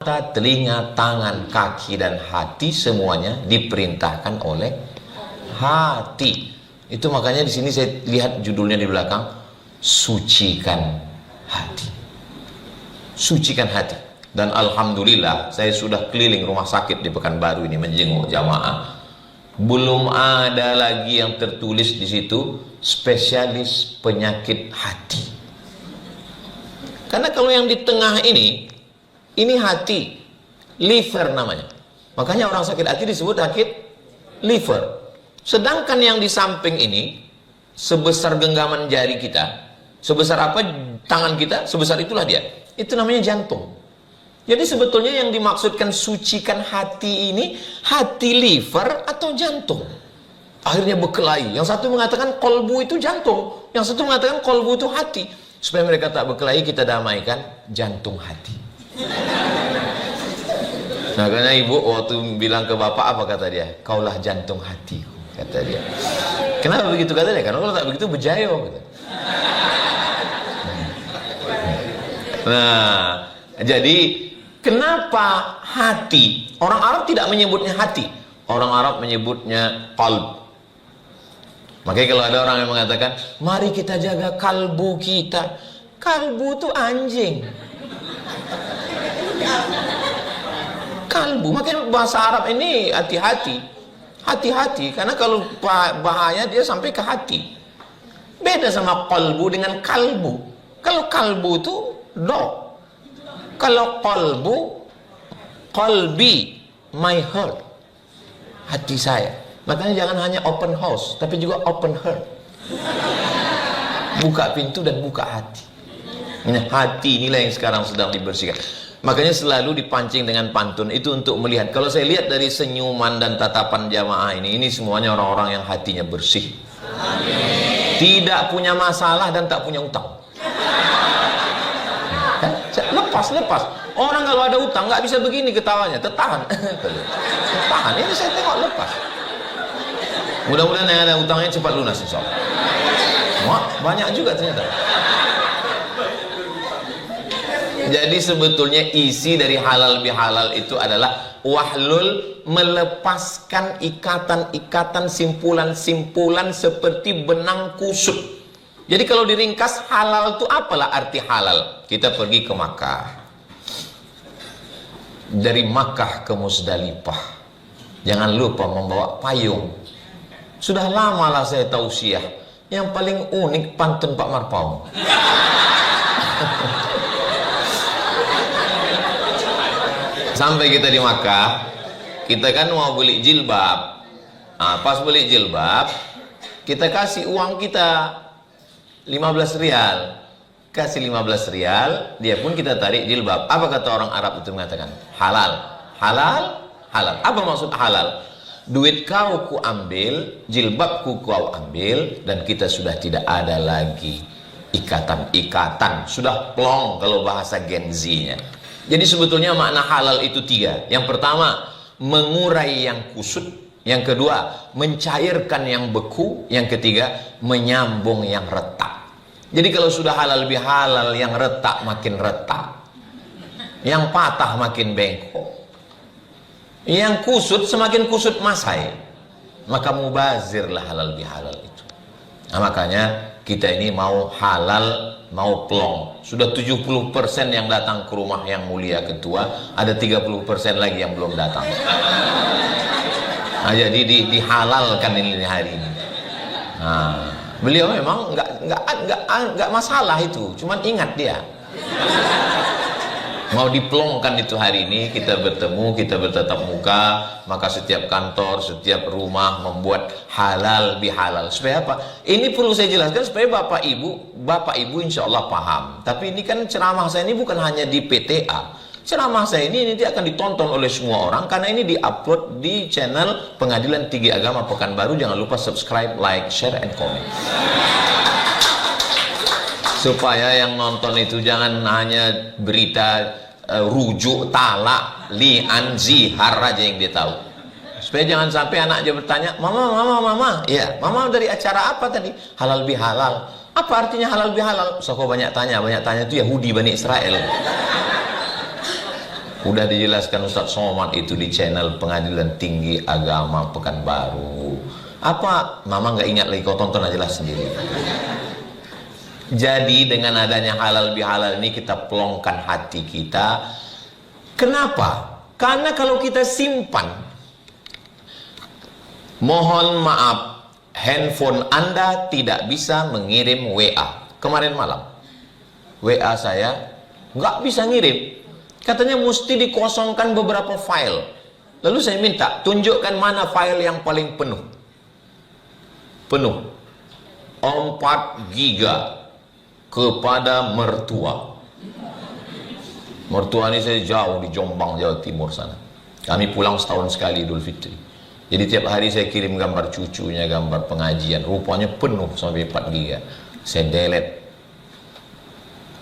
Mata, telinga, tangan, kaki, dan hati semuanya diperintahkan oleh hati. Itu makanya di sini saya lihat judulnya di belakang, sucikan hati. Sucikan hati. Dan alhamdulillah saya sudah keliling rumah sakit di Pekanbaru ini menjenguk jamaah. Belum ada lagi yang tertulis di situ spesialis penyakit hati. Karena kalau yang di tengah ini hati, liver namanya. Makanya orang sakit hati disebut sakit liver. Sedangkan yang di samping ini, sebesar genggaman jari kita, sebesar apa tangan kita, sebesar itulah dia. Itu namanya jantung. Jadi sebetulnya yang dimaksudkan sucikan hati ini, hati liver atau jantung. Akhirnya berkelahi. Yang satu mengatakan kolbu itu jantung, yang satu mengatakan kolbu itu hati. Supaya mereka tak berkelahi, kita damaikan jantung hati. Nah, karena ibu waktu bilang ke bapak apa kata dia? Kaulah jantung hatiku, kata dia. Kenapa begitu kata dia? Karena kalau tak begitu bejayo. Gitu. Nah, jadi kenapa hati? Orang Arab tidak menyebutnya hati. Orang Arab menyebutnya qalb. Makanya kalau ada orang yang mengatakan, mari kita jaga kalbu kita. Kalbu itu anjing. Kalbu, makanya bahasa Arab ini hati-hati. Hati-hati, karena kalau bahaya dia sampai ke hati. Beda sama qalbu dengan kalbu. Kalau kalbu itu dog. Kalau qalbu, qalbi, my heart. Hati saya. Makanya jangan hanya open house, tapi juga open heart. Buka pintu dan buka hati. Nah, hati inilah yang sekarang sedang dibersihkan. Makanya selalu dipancing dengan pantun itu untuk melihat. Kalau saya lihat dari senyuman dan tatapan jamaah ini semuanya orang-orang yang hatinya bersih. Amin. Tidak punya masalah dan tak punya utang. Lepas. Orang kalau ada utang nggak bisa begini ketawanya, tertahan. Tertahan. Ini saya tengok lepas. Mudah-mudahan yang ada utangnya cepat lunas insyaallah. Wah, banyak juga ternyata. Jadi sebetulnya isi dari halal bihalal itu adalah wahlul, melepaskan ikatan-ikatan, simpulan-simpulan seperti benang kusut. Jadi kalau diringkas halal itu apalah arti halal? Kita pergi ke Makkah. Dari Makkah ke Musdalifah. Jangan lupa membawa payung. Sudah lama lah saya tausiah. Yang paling unik pantun Pak Marpaung. Sampai kita di Makkah, kita kan mau beli jilbab. Nah, pas beli jilbab, kita kasih uang kita 15 rial. Kasih 15 rial, dia pun kita tarik jilbab. Apa kata orang Arab itu mengatakan? Halal. Halal? Halal. Apa maksud halal? Duit kau ku ambil, jilbabku kau ambil, dan kita sudah tidak ada lagi ikatan-ikatan. Sudah plong kalau bahasa Gen Z-nya. Jadi sebetulnya makna halal itu 3. Yang pertama, mengurai yang kusut. Yang kedua, mencairkan yang beku. Yang ketiga, menyambung yang retak. Jadi kalau sudah halal bihalal, yang retak makin retak, yang patah makin bengkok, yang kusut semakin kusut masai, maka mubazirlah halal bihalal itu. Nah, makanya kita ini mau halal, mau plong. Sudah 70% yang datang ke rumah yang mulia ketua, ada 30% lagi yang belum datang. Nah, jadi dihalalkan ini hari ini. Nah, beliau memang nggak masalah itu, cuman ingat dia. Mau diplongkan itu hari ini, kita bertemu, kita bertatap muka, maka setiap kantor, setiap rumah membuat halal bihalal. Supaya apa? Ini perlu saya jelaskan supaya Bapak Ibu insya Allah paham. Tapi ini kan ceramah saya ini bukan hanya di PTA. Ceramah saya ini nanti akan ditonton oleh semua orang, karena ini diupload di channel Pengadilan Tinggi Agama Pekanbaru. Jangan lupa subscribe, like, share, and comment. Supaya yang nonton itu jangan hanya berita rujuk, talak, li'an, zihar aja yang dia tahu. Supaya jangan sampai anak dia bertanya, mama, ya, mama dari acara apa tadi? Halal bihalal. Apa artinya halal bihalal? So, kok banyak tanya itu Yahudi Bani Israel. Udah dijelaskan Ustaz Somad itu di channel Pengadilan Tinggi Agama Pekanbaru. Apa? Mama nggak ingat lagi, kau tonton aja lah sendiri. Jadi dengan adanya halal bihalal ini kita pelongkan hati kita. Kenapa? Karena kalau kita simpan, mohon maaf, handphone Anda tidak bisa mengirim WA. Kemarin malam WA saya nggak bisa ngirim, katanya mesti dikosongkan beberapa file. Lalu saya minta tunjukkan mana file yang paling penuh 4 giga kepada mertua. Mertua ini saya jauh di Jombang, Jawa Timur sana. Kami pulang setahun sekali Idul Fitri. Jadi tiap hari saya kirim gambar cucunya, gambar pengajian. Rupanya penuh sampai 4 giga. Saya delete.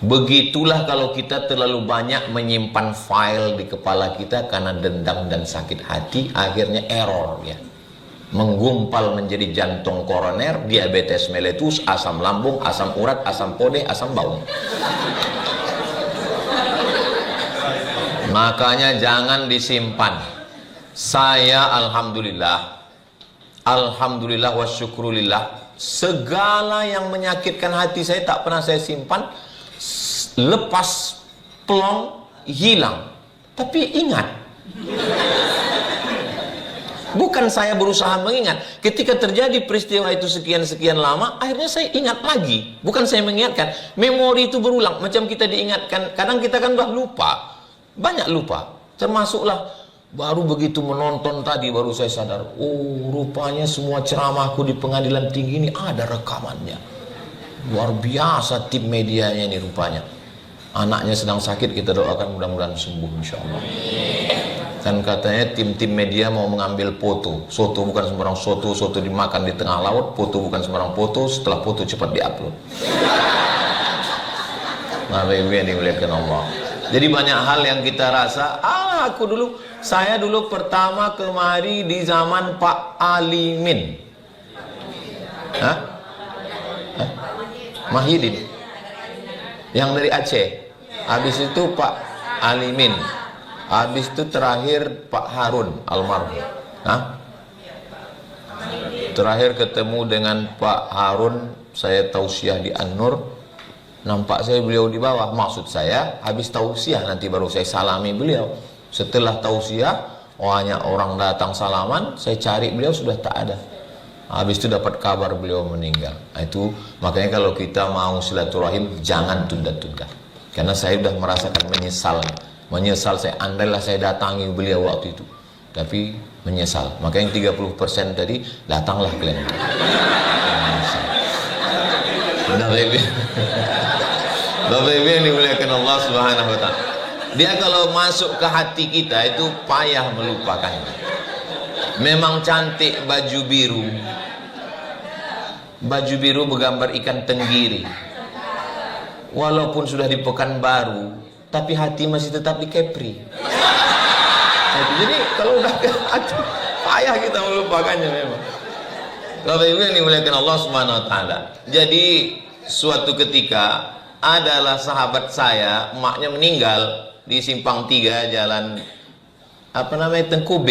Begitulah kalau kita terlalu banyak menyimpan file di kepala kita karena dendam dan sakit hati, akhirnya error ya. Menggumpal menjadi jantung koroner, diabetes meletus, asam lambung, asam urat, asam podeh, asam bau. Makanya jangan disimpan. Saya alhamdulillah wa syukrulillah, segala yang menyakitkan hati saya tak pernah saya simpan. Lepas plong hilang. Tapi ingat, bukan saya berusaha mengingat. Ketika terjadi peristiwa itu sekian-sekian lama, akhirnya saya ingat lagi. Bukan saya mengingatkan. Memori itu berulang. Macam kita diingatkan. Kadang kita kan udah lupa. Banyak lupa. Termasuklah baru begitu menonton tadi baru saya sadar. Oh, rupanya semua ceramahku di Pengadilan Tinggi ini ada rekamannya. Luar biasa tim medianya ini rupanya. Anaknya sedang sakit, kita doakan mudah-mudahan sembuh insyaallah. Dan katanya tim-tim media mau mengambil foto. Soto bukan sembarang soto, soto dimakan di tengah laut. Foto bukan sembarang foto, setelah foto cepat diupload. Bapak Ibu yang dimuliakan Allah. Jadi banyak hal yang kita rasa, saya dulu pertama kemari di zaman Pak Alimin. Mahidin yang dari Aceh. Habis itu Pak Alimin. Habis itu terakhir Pak Harun almarhum. Terakhir ketemu dengan Pak Harun, saya tausiah di An-Nur. Nampak saya beliau di bawah. Maksud saya habis tausiah nanti baru saya salami beliau. Setelah tausiah, hanya orang datang salaman, saya cari beliau sudah tak ada. Habis itu dapat kabar beliau meninggal. Itu makanya kalau kita mau silaturahim jangan tunda-tunda. Karena saya sudah merasakan menyesal saya, andailah saya datangi beliau waktu itu. Tapi menyesal. Makanya 30% tadi datanglah kalian. Bapak Ibu yang dimuliakan Allah Subhanahu wa taala. Dia kalau masuk ke hati kita itu payah melupakannya. Memang cantik baju biru. Baju biru bergambar ikan tenggiri. Walaupun sudah di Pekanbaru, tapi hati masih tetap di Kepri. Jadi kalau udah ke hati, payah kita melupakannya memang. Bapak Ibu yang dimuliakan Allah Subhanahu wa taala. Jadi suatu ketika adalah sahabat saya, emaknya meninggal di Simpang 3 jalan Tengku B.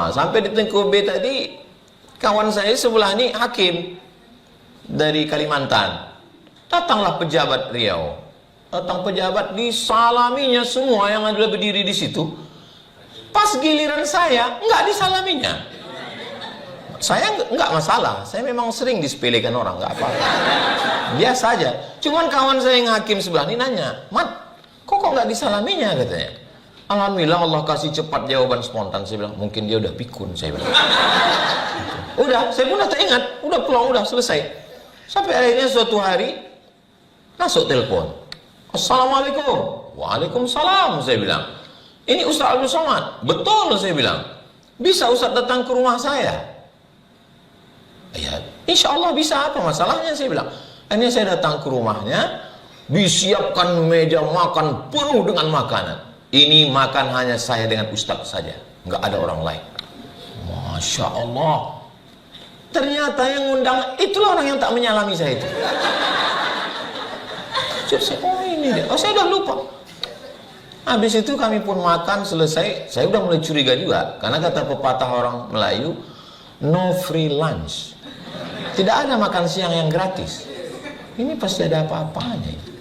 Sampai di Tengku B tadi, kawan saya sebelah ini hakim dari Kalimantan. Datanglah pejabat Riau. Datang pejabat, disalaminya semua yang ada berdiri di situ. Pas giliran saya, enggak disalaminya. Saya enggak masalah, saya memang sering disepelekan orang, enggak apa-apa. Biasa aja. Cuman kawan saya yang hakim sebelah ini nanya, "Mat, kok enggak disalaminya?" katanya. Alhamdulillah Allah kasih cepat jawaban spontan. Saya bilang, mungkin dia udah pikun, saya bilang. Udah, saya pun udah teringat, udah pulang, udah selesai. Sampai akhirnya suatu hari masuk telepon. Assalamualaikum. Waalaikumsalam, saya bilang. Ini Ustaz Abdul Somad. Betul, saya bilang. Bisa Ustaz datang ke rumah saya? Ya, insya Allah bisa, apa masalahnya, saya bilang. Akhirnya saya datang ke rumahnya, disiapkan meja makan penuh dengan makanan. Ini makan hanya saya dengan Ustaz saja, nggak ada orang lain. Masya Allah. Ternyata yang undang itulah orang yang tak menyalami saya itu. Jadi saya, oh ini dia. Oh, saya udah lupa. Habis itu kami pun makan selesai, saya udah mulai curiga juga, karena kata pepatah orang Melayu, no free lunch. Tidak ada makan siang yang gratis. Ini pasti ada apa-apanya.